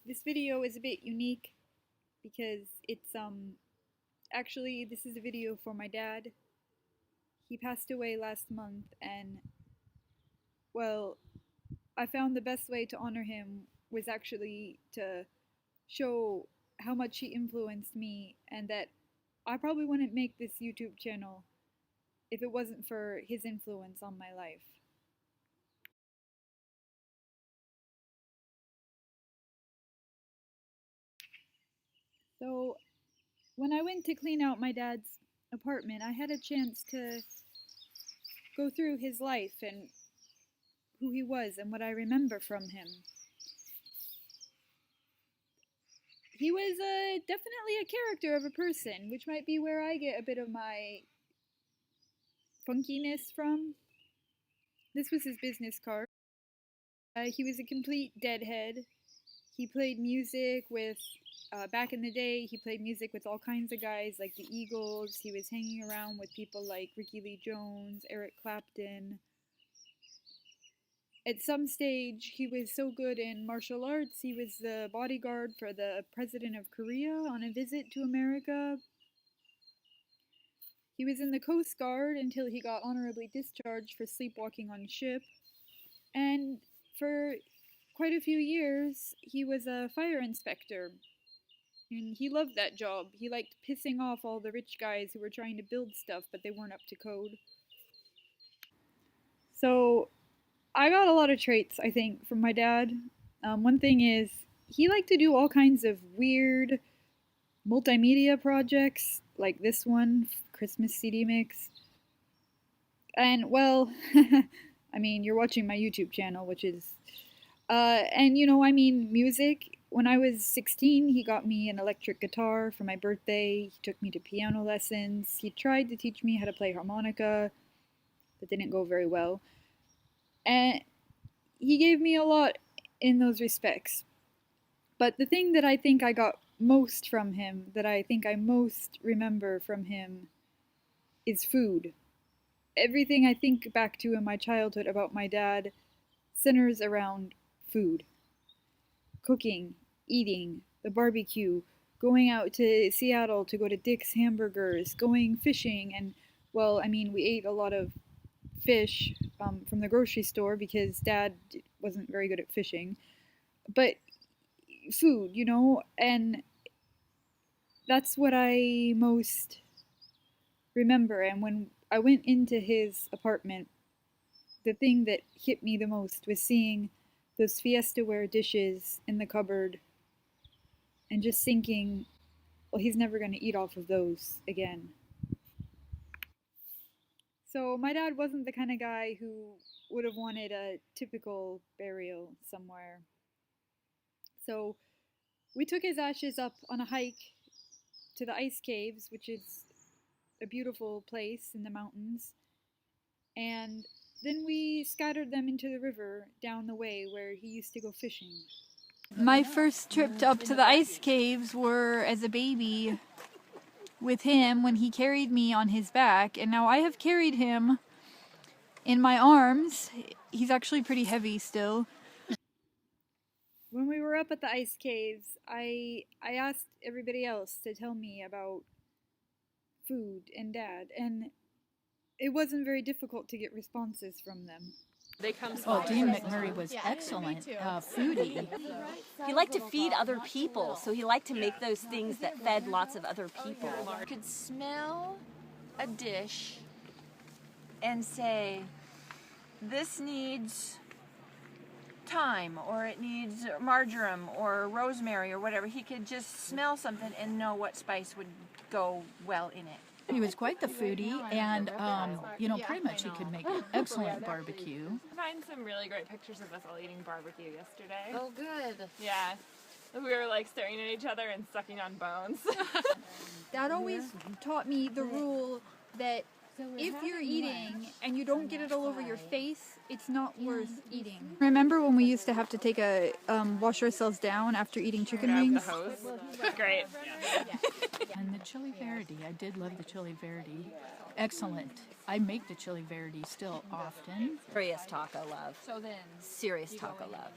This video is a bit unique because it's actually this is a video for my dad. He passed away last month, and well, I found the best way to honor him was actually to show how much he influenced me, and that I probably wouldn't make this YouTube channel if it wasn't for his influence on my life. So, when I went to clean out my dad's apartment, I had a chance to go through his life and who he was and what I remember from him. He was definitely a character of a person, which might be where I get a bit of my funkiness from. This was his business card. He was a complete deadhead. He played music with, back in the day, he played music with all kinds of guys like the Eagles. He was hanging around with people like Ricky Lee Jones, Eric Clapton. At some stage, he was so good in martial arts, he was the bodyguard for the president of Korea on a visit to America. He was in the Coast Guard until he got honorably discharged for sleepwalking on ship. And for quite a few years, he was a fire inspector. And he loved that job. He liked pissing off all the rich guys who were trying to build stuff, but they weren't up to code. So, I got a lot of traits, I think, from my dad. One thing is, he liked to do all kinds of weird multimedia projects, like this one, Christmas CD Mix. And, well, I mean, you're watching my YouTube channel, which is, and you know, I mean, music. When I was 16, he got me an electric guitar for my birthday. He took me to piano lessons. He tried to teach me how to play harmonica, but didn't go very well. And he gave me a lot in those respects. But the thing that I think I got most from him, that I think I most remember from him, is food. Everything I think back to in my childhood about my dad centers around food. Cooking, eating, the barbecue, going out to Seattle to go to Dick's Hamburgers, going fishing, and, well, I mean, we ate a lot of fish from the grocery store because Dad wasn't very good at fishing. But food, you know, and that's what I most remember. And when I went into his apartment, the thing that hit me the most was seeing those Fiesta-ware dishes in the cupboard and just thinking, well, he's never going to eat off of those again. So my dad wasn't the kind of guy who would have wanted a typical burial somewhere. So we took his ashes up on a hike to the ice caves, which is a beautiful place in the mountains, and then we scattered them into the river down the way where he used to go fishing. My first trip up to the ice caves were as a baby with him when he carried me on his back, and now I have carried him in my arms. He's actually pretty heavy still. When we were up at the ice caves, I asked everybody else to tell me about food and Dad, and it wasn't very difficult to get responses from them. Dean McMurray was excellent foodie. He liked to feed other people, so he liked to make those things that fed lots of other people. You could smell a dish and say, this needs thyme, or it needs marjoram or rosemary or whatever. He could just smell something and know what spice would go well in it. He was quite the foodie, and, pretty much he could make an excellent barbecue. I found some really great pictures of us all eating barbecue yesterday. Oh, good. Yeah. We were like staring at each other and sucking on bones. Dad always taught me the rule that if you're eating and you don't get it all over your face, it's not worth eating. Remember when we used to have to take wash ourselves down after eating chicken wings? The hose. Great. And the chili verde, I did love the chili verde. Excellent. I make the chili verde still often. Serious taco love. So then, Serious taco love.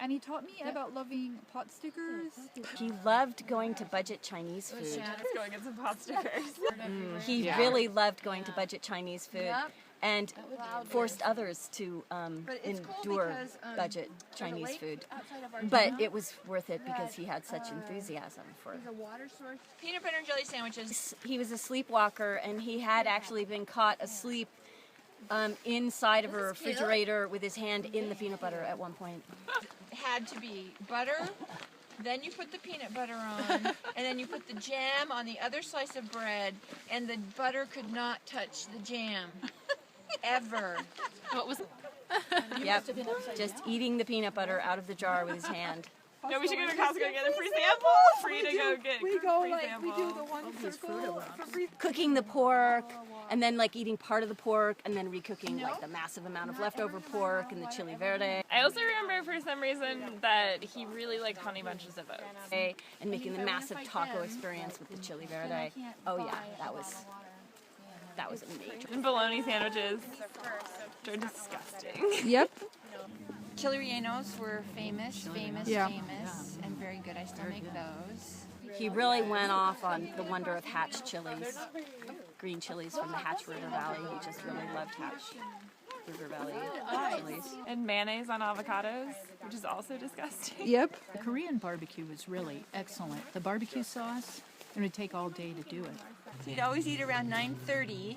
and he taught me about loving pot stickers. He loved going to budget Chinese food. Let's go get some pot stickers. He really loved going to budget Chinese food. Yep. And forced others to it's cool endure because, budget there's a Chinese lake food. outside of our But town. it was worth it because he had such enthusiasm for it. There's a water source. Peanut butter and jelly sandwiches. He was a sleepwalker, and he had actually been caught asleep inside of a refrigerator with his hand in the peanut butter at one point. Had to be butter, then you put the peanut butter on, and then you put the jam on the other slice of bread, and the butter could not touch the jam. Ever. What was? Yep, just eating the peanut butter out of the jar with his hand. No, we should go to Costco and get a free sample. Free to go get We go free like sample. we do the one circle for free. Cooking the pork, and then like eating part of the pork, and then recooking like the massive amount of leftover pork and the chili verde, I also remember for some reason that he really liked honey bunches of oats. and making the massive taco experience with the chili verde. Oh yeah, that was a major. And bologna sandwiches. They're disgusting. Yep. Chili rellenos were famous, Yeah. and very good. I still make those. He really went off on the wonder of Hatch chilies, green chilies from the Hatch River Valley. He just really loved Hatch River Valley chilies. And mayonnaise on avocados, which is also disgusting. Yep. The Korean barbecue was really excellent. The barbecue sauce, it would take all day to do it. So he'd always eat around 9:30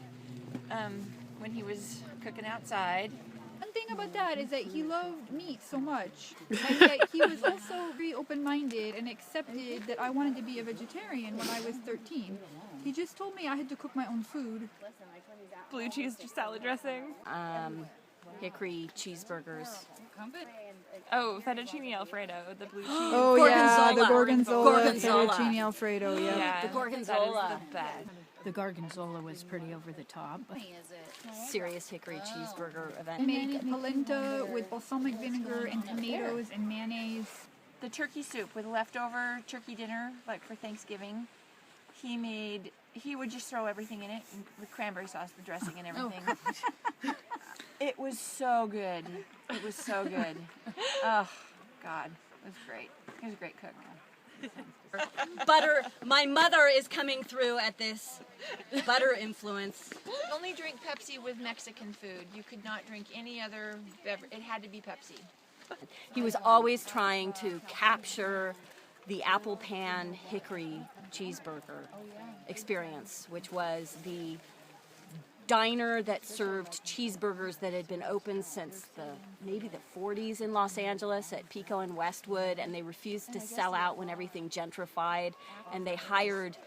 when he was cooking outside. One thing about that is that he loved meat so much, and yet he was also very open-minded and accepted that I wanted to be a vegetarian when I was 13. He just told me I had to cook my own food. Blue cheese salad dressing. Hickory cheeseburgers. Oh, fettuccine alfredo, the blue cheese. Oh yeah, the gorgonzola, Gorgonzola. fettuccine alfredo. Yeah. Yeah, The gorgonzola. That is the best. The gorgonzola was pretty over the top. Serious hickory cheeseburger I event. made polenta with balsamic vinegar and tomatoes and mayonnaise. The turkey soup with leftover turkey dinner, like for Thanksgiving. He would just throw everything in it with cranberry sauce, the dressing, and everything. It was so good. It was so good. Oh, God. It was great. He was a great cook. Butter. My mother is coming through at this butter influence. Only drink Pepsi with Mexican food. You could not drink any other beverage. It had to be Pepsi. He was always trying to capture the apple pan hickory cheeseburger experience, which was the diner that served cheeseburgers that had been open since maybe the 40s in Los Angeles at Pico and Westwood, and they refused to sell out when everything gentrified, and they hired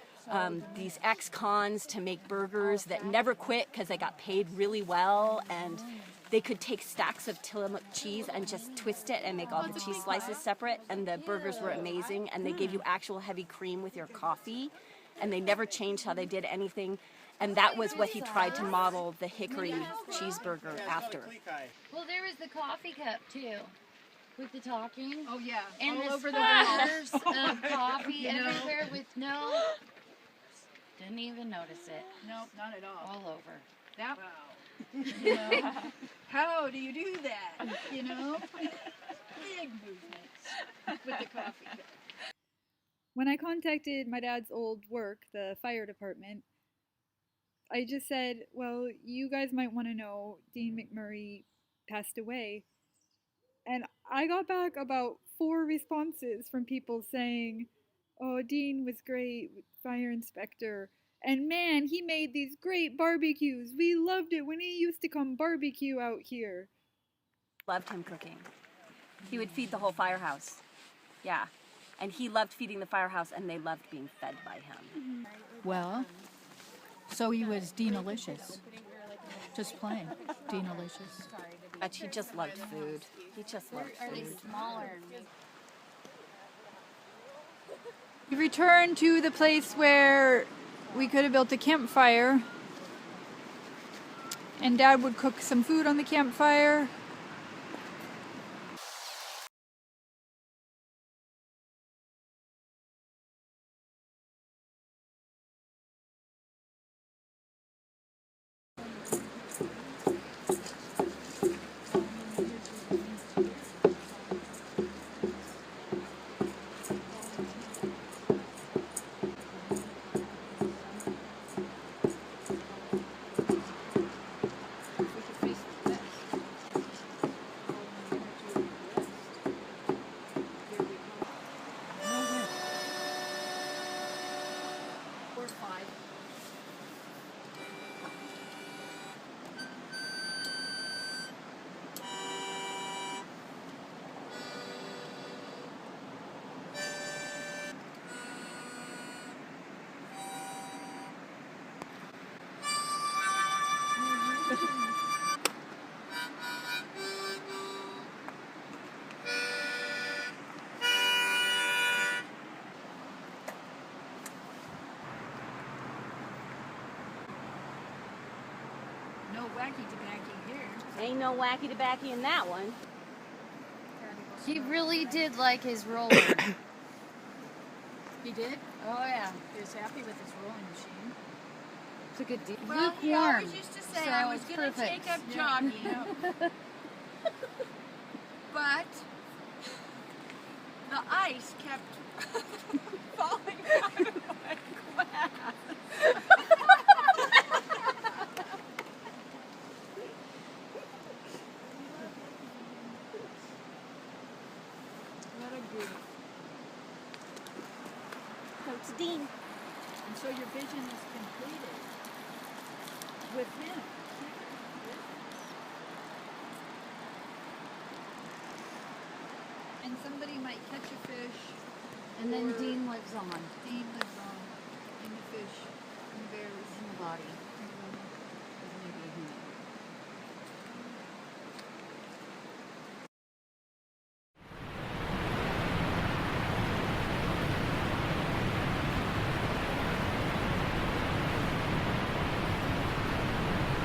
these ex-cons to make burgers that never quit because they got paid really well, and they could take stacks of Tillamook cheese and just twist it and make all the cheese slices separate, and the burgers were amazing, and they gave you actual heavy cream with your coffee, and they never changed how they did anything. And that was what he tried to model the hickory cheeseburger after. Well, there was the coffee cup too, with the talking. Oh yeah, And all the over the splatters of coffee everywhere with no. Didn't even notice it. Nope, not at all. All over. That. Wow. How do you do that? You know, big movements with the coffee cup. When I contacted my dad's old work, the fire department, I just said, well, you guys might want to know Dean McMurray passed away. And I got back about 4 responses from people saying, oh, Dean was great, fire inspector. And man, he made these great barbecues. We loved it when he used to come barbecue out here. Loved him cooking. He would feed the whole firehouse. Yeah. And he loved feeding the firehouse, and they loved being fed by him. Well, so he was Dean-alicious. Just plain Dean-alicious. But he just loved food. He just loved food. We returned to the place where we could have built a campfire. And Dad would cook some food on the campfire. Ain't no wacky tobacco in that one. He really did like his roller. He did? Oh yeah, He was happy with his rolling machine. it's a good deal. Well, he Lukewarm. always used to say so I was it's going to perfect. take up jogging, but the ice kept falling out of my glass. What a goof. Coach Dean. And so your vision is completed with him. And somebody might catch a fish. And then or Dean lives on Dean lives on in the fish and bears in the body.